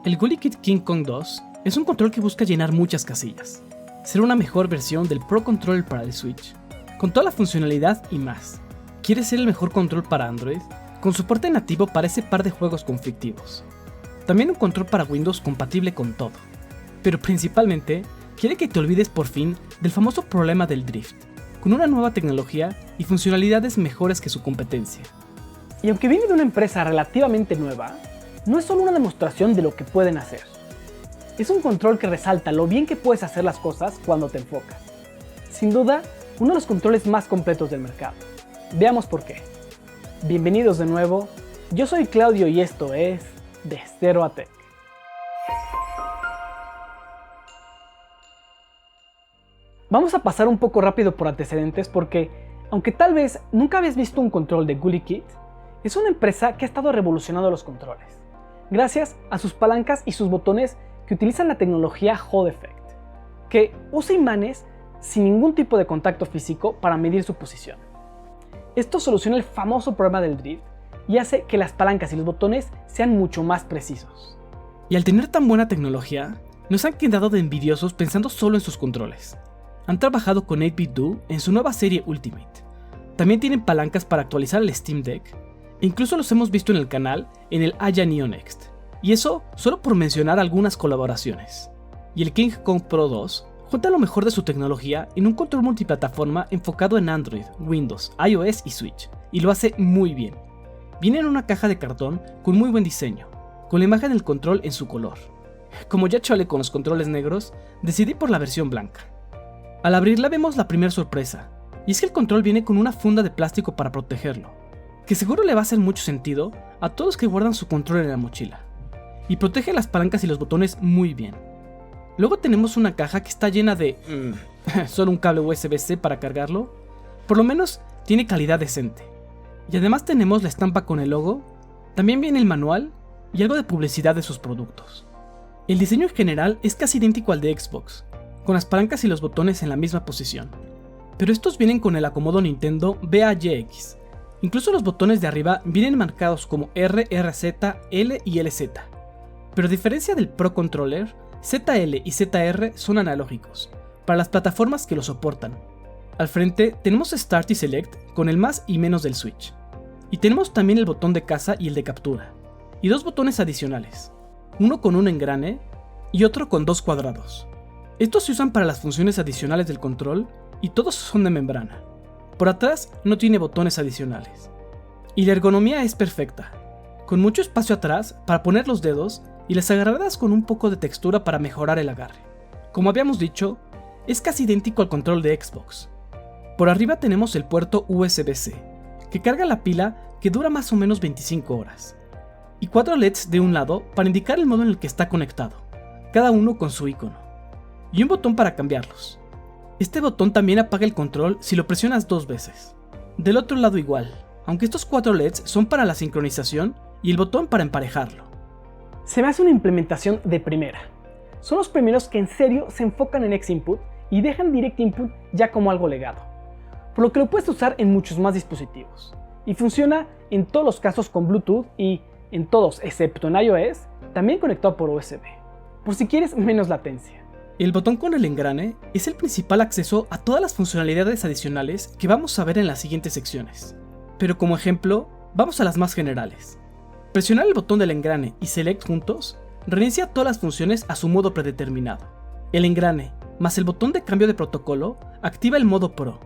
El GuliKit King Kong 2 es un control que busca llenar muchas casillas, ser una mejor versión del Pro Controller para el Switch, con toda la funcionalidad y más. Quiere ser el mejor control para Android, con soporte nativo para ese par de juegos conflictivos. También un control para Windows compatible con todo, pero principalmente quiere que te olvides por fin del famoso problema del drift, con una nueva tecnología y funcionalidades mejores que su competencia. Y aunque viene de una empresa relativamente nueva, no es solo una demostración de lo que pueden hacer. Es un control que resalta lo bien que puedes hacer las cosas cuando te enfocas. Sin duda, uno de los controles más completos del mercado. Veamos por qué. Bienvenidos de nuevo, yo soy Claudio y esto es De Cero a Tech. Vamos a pasar un poco rápido por antecedentes porque, aunque tal vez nunca habéis visto un control de GuliKit, es una empresa que ha estado revolucionando los controles, gracias a sus palancas y sus botones que utilizan la tecnología Hall Effect, que usa imanes sin ningún tipo de contacto físico para medir su posición. Esto soluciona el famoso problema del drift y hace que las palancas y los botones sean mucho más precisos. Y al tener tan buena tecnología, nos han quedado de envidiosos pensando solo en sus controles. Han trabajado con 8BitDo en su nueva serie Ultimate. También tienen palancas para actualizar el Steam Deck, e incluso los hemos visto en el canal en el Aya Neo Next. Y eso solo por mencionar algunas colaboraciones. Y el King Kong Pro 2 junta lo mejor de su tecnología en un control multiplataforma enfocado en Android, Windows, iOS y Switch, y lo hace muy bien. Viene en una caja de cartón con muy buen diseño, con la imagen del control en su color. Como ya chole con los controles negros, decidí por la versión blanca. Al abrirla vemos la primera sorpresa, y es que el control viene con una funda de plástico para protegerlo, que seguro le va a hacer mucho sentido a todos que guardan su control en la mochila, y protege las palancas y los botones muy bien. Luego tenemos una caja que está llena de... solo un cable USB-C para cargarlo. Por lo menos tiene calidad decente. Y además tenemos la estampa con el logo, también viene el manual y algo de publicidad de sus productos. El diseño en general es casi idéntico al de Xbox, con las palancas y los botones en la misma posición. Pero estos vienen con el acomodo Nintendo BAYX. Incluso los botones de arriba vienen marcados como R, RZ, L y LZ. Pero a diferencia del Pro Controller, ZL y ZR son analógicos, para las plataformas que lo soportan. Al frente tenemos Start y Select con el más y menos del Switch. Y tenemos también el botón de caza y el de captura. Y dos botones adicionales, uno con un engrane y otro con dos cuadrados. Estos se usan para las funciones adicionales del control y todos son de membrana. Por atrás no tiene botones adicionales. Y la ergonomía es perfecta, con mucho espacio atrás para poner los dedos y las agarradas con un poco de textura para mejorar el agarre. Como habíamos dicho, es casi idéntico al control de Xbox. Por arriba tenemos el puerto USB-C, que carga la pila que dura más o menos 25 horas. Y 4 LEDs de un lado para indicar el modo en el que está conectado, cada uno con su icono. Y un botón para cambiarlos. Este botón también apaga el control si lo presionas 2 veces. Del otro lado igual, aunque estos 4 LEDs son para la sincronización y el botón para emparejarlo. Se me hace una implementación de primera. Son los primeros que en serio se enfocan en X-Input y dejan Direct Input ya como algo legado, por lo que lo puedes usar en muchos más dispositivos. Y funciona en todos los casos con Bluetooth y, en todos excepto en iOS, también conectado por USB, por si quieres menos latencia. El botón con el engrane es el principal acceso a todas las funcionalidades adicionales que vamos a ver en las siguientes secciones. Pero como ejemplo, vamos a las más generales. Presionar el botón del engrane y Select juntos reinicia todas las funciones a su modo predeterminado. El engrane más el botón de cambio de protocolo activa el modo Pro,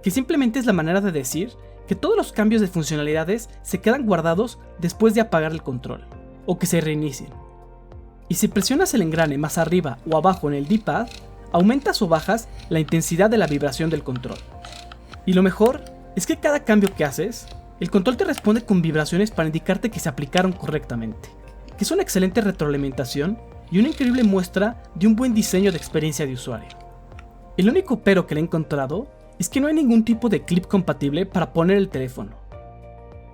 que simplemente es la manera de decir que todos los cambios de funcionalidades se quedan guardados después de apagar el control, o que se reinicien. Y si presionas el engrane más arriba o abajo en el D-pad, aumentas o bajas la intensidad de la vibración del control. Y lo mejor es que cada cambio que haces, el control te responde con vibraciones para indicarte que se aplicaron correctamente, que es una excelente retroalimentación y una increíble muestra de un buen diseño de experiencia de usuario. El único pero que le he encontrado es que no hay ningún tipo de clip compatible para poner el teléfono.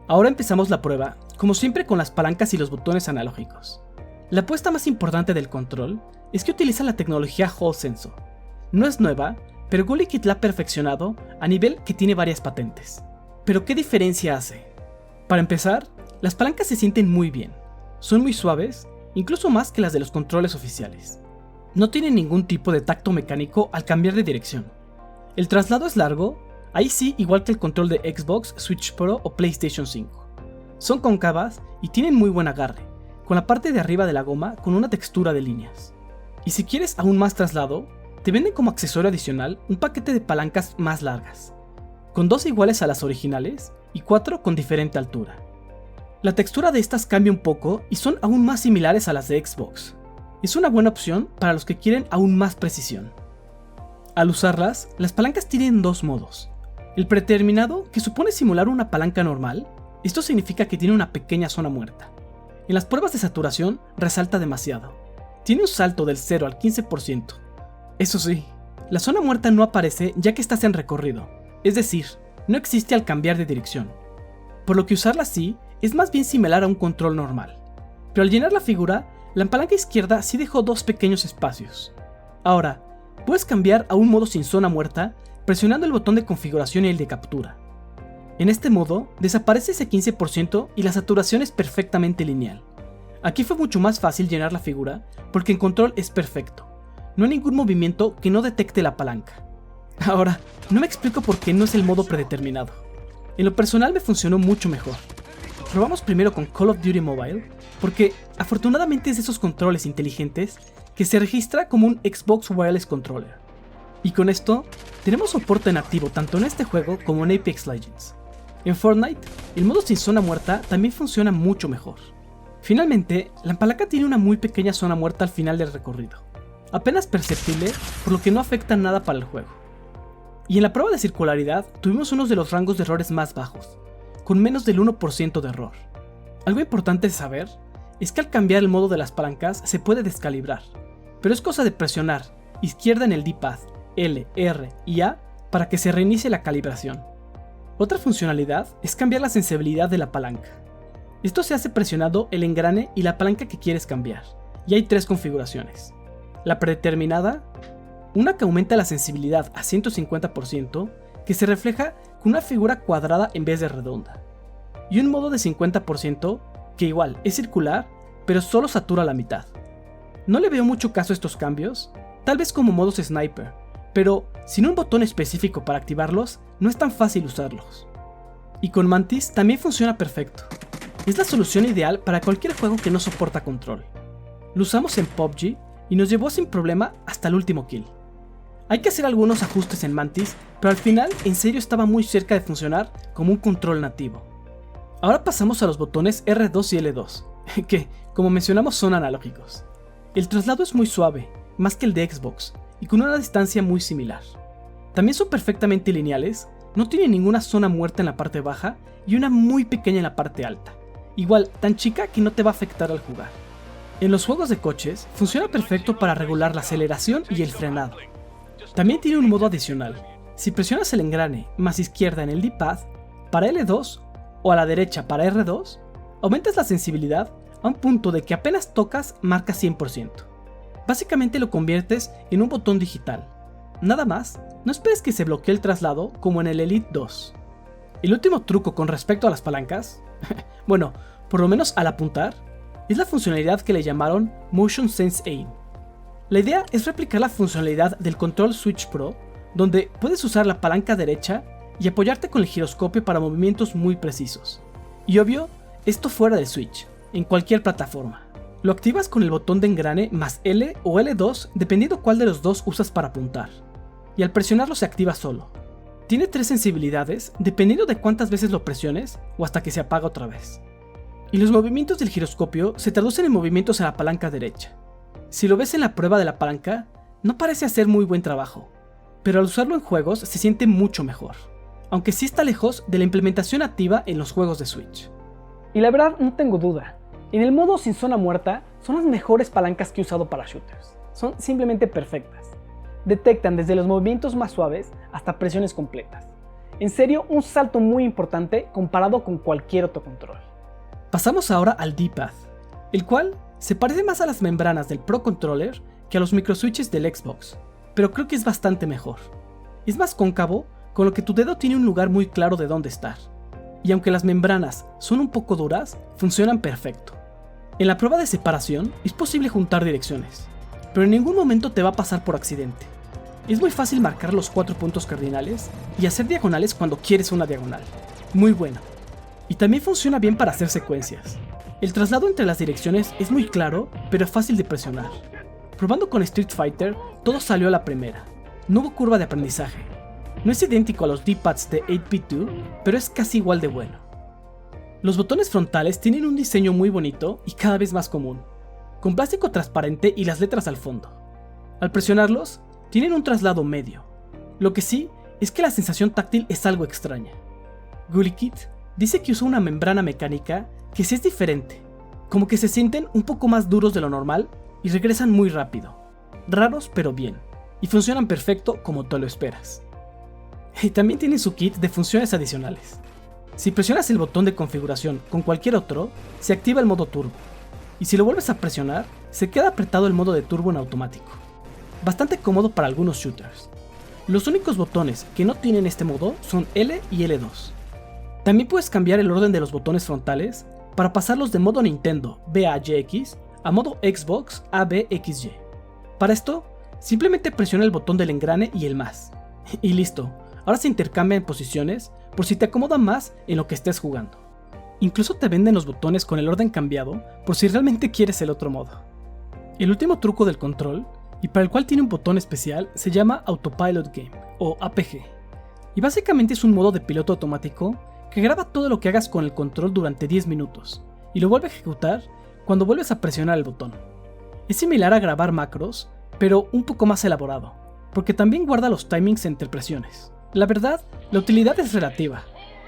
Ahora empezamos la prueba, como siempre con las palancas y los botones analógicos. La apuesta más importante del control es que utiliza la tecnología Hall Sensor. No es nueva, pero GuliKit la ha perfeccionado a nivel que tiene varias patentes. ¿Pero qué diferencia hace? Para empezar, las palancas se sienten muy bien, son muy suaves incluso más que las de los controles oficiales. No tienen ningún tipo de tacto mecánico al cambiar de dirección. El traslado es largo, ahí sí igual que el control de Xbox, Switch Pro o PlayStation 5. Son cóncavas y tienen muy buen agarre, con la parte de arriba de la goma con una textura de líneas. Y si quieres aún más traslado, te venden como accesorio adicional un paquete de palancas más largas, con 2 iguales a las originales y 4 con diferente altura. La textura de estas cambia un poco y son aún más similares a las de Xbox. Es una buena opción para los que quieren aún más precisión. Al usarlas, las palancas tienen 2 modos. El predeterminado, que supone simular una palanca normal, esto significa que tiene una pequeña zona muerta. En las pruebas de saturación resalta demasiado. Tiene un salto del 0 al 15%. Eso sí, la zona muerta no aparece ya que estás en recorrido, es decir, no existe al cambiar de dirección. Por lo que usarla así es más bien similar a un control normal. Pero al llenar la figura, la palanca izquierda sí dejó 2 pequeños espacios. Ahora, puedes cambiar a un modo sin zona muerta presionando el botón de configuración y el de captura. En este modo, desaparece ese 15% y la saturación es perfectamente lineal. Aquí fue mucho más fácil llenar la figura porque el control es perfecto. No hay ningún movimiento que no detecte la palanca. Ahora, no me explico por qué no es el modo predeterminado. En lo personal me funcionó mucho mejor. Probamos primero con Call of Duty Mobile, porque afortunadamente es de esos controles inteligentes que se registra como un Xbox Wireless Controller. Y con esto, tenemos soporte nativo tanto en este juego como en Apex Legends. En Fortnite, el modo sin zona muerta también funciona mucho mejor. Finalmente, la palanca tiene una muy pequeña zona muerta al final del recorrido, apenas perceptible, por lo que no afecta nada para el juego. Y en la prueba de circularidad tuvimos uno de los rangos de errores más bajos, con menos del 1% de error. Algo importante de saber es que al cambiar el modo de las palancas se puede descalibrar, pero es cosa de presionar izquierda en el D-pad, L, R y A para que se reinicie la calibración. Otra funcionalidad es cambiar la sensibilidad de la palanca. Esto se hace presionando el engrane y la palanca que quieres cambiar, y hay 3 configuraciones. La predeterminada, una que aumenta la sensibilidad a 150%, que se refleja con una figura cuadrada en vez de redonda, y un modo de 50%, que igual es circular, pero solo satura la mitad. No le veo mucho caso a estos cambios, tal vez como modos sniper, pero sin un botón específico para activarlos, no es tan fácil usarlos. Y con Mantis también funciona perfecto. Es la solución ideal para cualquier juego que no soporta control. Lo usamos en PUBG y nos llevó sin problema hasta el último kill. Hay que hacer algunos ajustes en Mantis, pero al final en serio estaba muy cerca de funcionar como un control nativo. Ahora pasamos a los botones R2 y L2, que, como mencionamos, son analógicos. El traslado es muy suave, más que el de Xbox, y con una distancia muy similar. También son perfectamente lineales, no tienen ninguna zona muerta en la parte baja y una muy pequeña en la parte alta, igual tan chica que no te va a afectar al jugar. En los juegos de coches funciona perfecto para regular la aceleración y el frenado. También tiene un modo adicional. Si presionas el engrane más izquierda en el D-pad para L2 o a la derecha para R2, aumentas la sensibilidad a un punto de que apenas tocas marca 100%. Básicamente lo conviertes en un botón digital. Nada más, no esperes que se bloquee el traslado como en el Elite 2. El último truco con respecto a las palancas, bueno, por lo menos al apuntar, es la funcionalidad que le llamaron Motion Sense Aim. La idea es replicar la funcionalidad del control Switch Pro, donde puedes usar la palanca derecha y apoyarte con el giroscopio para movimientos muy precisos. Y obvio, esto fuera del Switch, en cualquier plataforma. Lo activas con el botón de engrane más L o L2 dependiendo cuál de los dos usas para apuntar, y al presionarlo se activa solo. Tiene 3 sensibilidades dependiendo de cuántas veces lo presiones o hasta que se apaga otra vez. Y los movimientos del giroscopio se traducen en movimientos a la palanca derecha. Si lo ves en la prueba de la palanca, no parece hacer muy buen trabajo, pero al usarlo en juegos se siente mucho mejor, aunque sí está lejos de la implementación nativa en los juegos de Switch. Y la verdad no tengo duda, en el modo sin zona muerta son las mejores palancas que he usado para shooters, son simplemente perfectas. Detectan desde los movimientos más suaves hasta presiones completas. En serio, un salto muy importante comparado con cualquier otro control. Pasamos ahora al D-pad, el cual se parece más a las membranas del Pro Controller que a los microswitches del Xbox, pero creo que es bastante mejor. Es más cóncavo, con lo que tu dedo tiene un lugar muy claro de dónde estar. Y aunque las membranas son un poco duras, funcionan perfecto. En la prueba de separación es posible juntar direcciones, pero en ningún momento te va a pasar por accidente. Es muy fácil marcar los 4 puntos cardinales y hacer diagonales cuando quieres una diagonal. Muy bueno. Y también funciona bien para hacer secuencias. El traslado entre las direcciones es muy claro, pero fácil de presionar. Probando con Street Fighter, todo salió a la primera. No hubo curva de aprendizaje. No es idéntico a los D-pads de 8-bit-2, pero es casi igual de bueno. Los botones frontales tienen un diseño muy bonito y cada vez más común, con plástico transparente y las letras al fondo. Al presionarlos, tienen un traslado medio. Lo que sí es que la sensación táctil es algo extraña. GuliKit dice que usa una membrana mecánica que sí es diferente, como que se sienten un poco más duros de lo normal y regresan muy rápido. Raros pero bien, y funcionan perfecto como te lo esperas. Y también tiene su kit de funciones adicionales. Si presionas el botón de configuración con cualquier otro, se activa el modo turbo, y si lo vuelves a presionar, se queda apretado el modo de turbo en automático. Bastante cómodo para algunos shooters. Los únicos botones que no tienen este modo son L y L2. También puedes cambiar el orden de los botones frontales para pasarlos de modo Nintendo BAYX a modo Xbox ABXY. Para esto, simplemente presiona el botón del engrane y el más. Y listo, ahora se intercambian posiciones por si te acomoda más en lo que estés jugando. Incluso te venden los botones con el orden cambiado por si realmente quieres el otro modo. El último truco del control, y para el cual tiene un botón especial, se llama Autopilot Game o APG. Y básicamente es un modo de piloto automático que graba todo lo que hagas con el control durante 10 minutos y lo vuelve a ejecutar cuando vuelves a presionar el botón. Es similar a grabar macros, pero un poco más elaborado, porque también guarda los timings entre presiones. La verdad, la utilidad es relativa,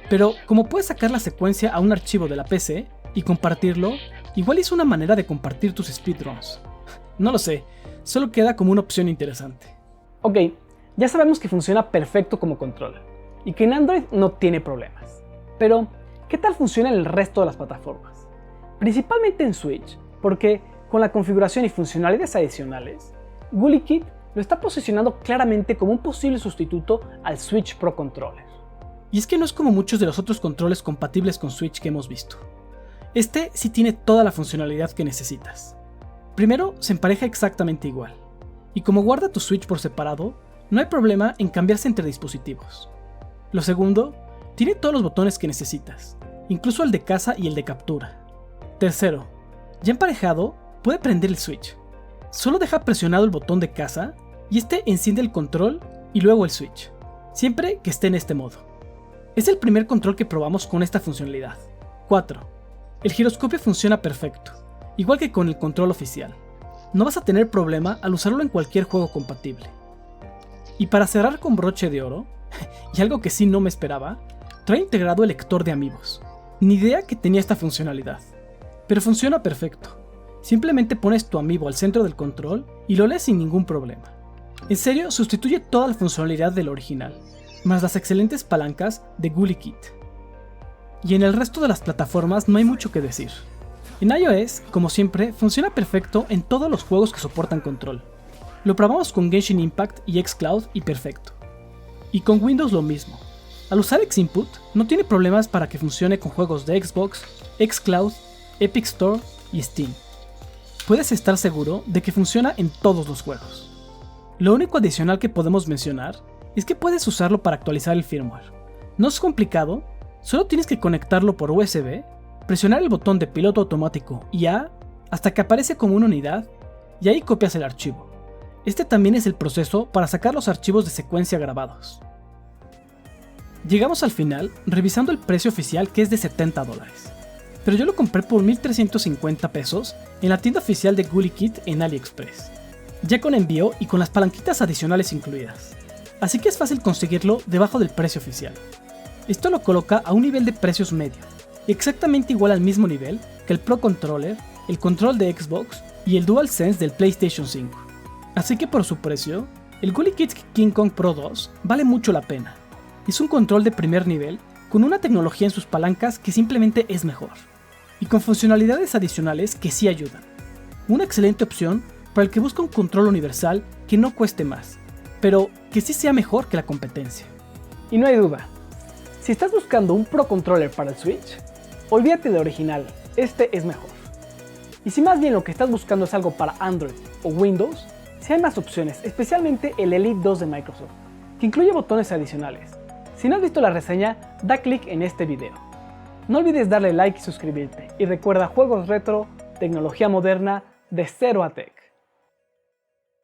pero como puedes sacar la secuencia a un archivo de la PC y compartirlo, igual es una manera de compartir tus speedruns. No lo sé, solo queda como una opción interesante. Ok, ya sabemos que funciona perfecto como control, y que en Android no tiene problemas. Pero, ¿qué tal funciona en el resto de las plataformas? Principalmente en Switch, porque con la configuración y funcionalidades adicionales, GuliKit lo está posicionando claramente como un posible sustituto al Switch Pro Controller. Y es que no es como muchos de los otros controles compatibles con Switch que hemos visto. Este sí tiene toda la funcionalidad que necesitas. Primero, se empareja exactamente igual, y como guarda tu Switch por separado, no hay problema en cambiarse entre dispositivos. Lo segundo, tiene todos los botones que necesitas, incluso el de caza y el de captura. Tercero, ya emparejado, puede prender el Switch. Solo deja presionado el botón de caza y este enciende el control y luego el Switch, siempre que esté en este modo. Es el primer control que probamos con esta funcionalidad. 4. El giroscopio funciona perfecto, igual que con el control oficial. No vas a tener problema al usarlo en cualquier juego compatible. Y para cerrar con broche de oro, y algo que sí no me esperaba, trae integrado el lector de amigos. Ni idea que tenía esta funcionalidad, pero funciona perfecto. Simplemente pones tu amiibo al centro del control y lo lees sin ningún problema. En serio, sustituye toda la funcionalidad del original, más las excelentes palancas de GuliKit. Y en el resto de las plataformas no hay mucho que decir. En iOS, como siempre, funciona perfecto en todos los juegos que soportan control. Lo probamos con Genshin Impact y xCloud y perfecto. Y con Windows lo mismo. Al usar Xinput, no tiene problemas para que funcione con juegos de Xbox, xCloud, Epic Store y Steam. Puedes estar seguro de que funciona en todos los juegos. Lo único adicional que podemos mencionar es que puedes usarlo para actualizar el firmware. No es complicado, solo tienes que conectarlo por USB, presionar el botón de piloto automático y A hasta que aparece como una unidad y ahí copias el archivo. Este también es el proceso para sacar los archivos de secuencia grabados. Llegamos al final revisando el precio oficial, que es de $70, pero yo lo compré por 1,350 pesos en la tienda oficial de GuliKit en AliExpress, ya con envío y con las palanquitas adicionales incluidas, así que es fácil conseguirlo debajo del precio oficial. Esto lo coloca a un nivel de precios medio, exactamente igual al mismo nivel que el Pro Controller, el control de Xbox y el DualSense del PlayStation 5. Así que por su precio, el GuliKit King Kong Pro 2 vale mucho la pena. Es un control de primer nivel con una tecnología en sus palancas que simplemente es mejor, y con funcionalidades adicionales que sí ayudan. Una excelente opción para el que busca un control universal que no cueste más, pero que sí sea mejor que la competencia. Y no hay duda, si estás buscando un Pro Controller para el Switch, olvídate del original, este es mejor. Y si más bien lo que estás buscando es algo para Android o Windows, sí hay más opciones, especialmente el Elite 2 de Microsoft, que incluye botones adicionales. Si no has visto la reseña, da clic en este video. No olvides darle like y suscribirte, y recuerda, juegos retro, tecnología moderna, de cero a tech.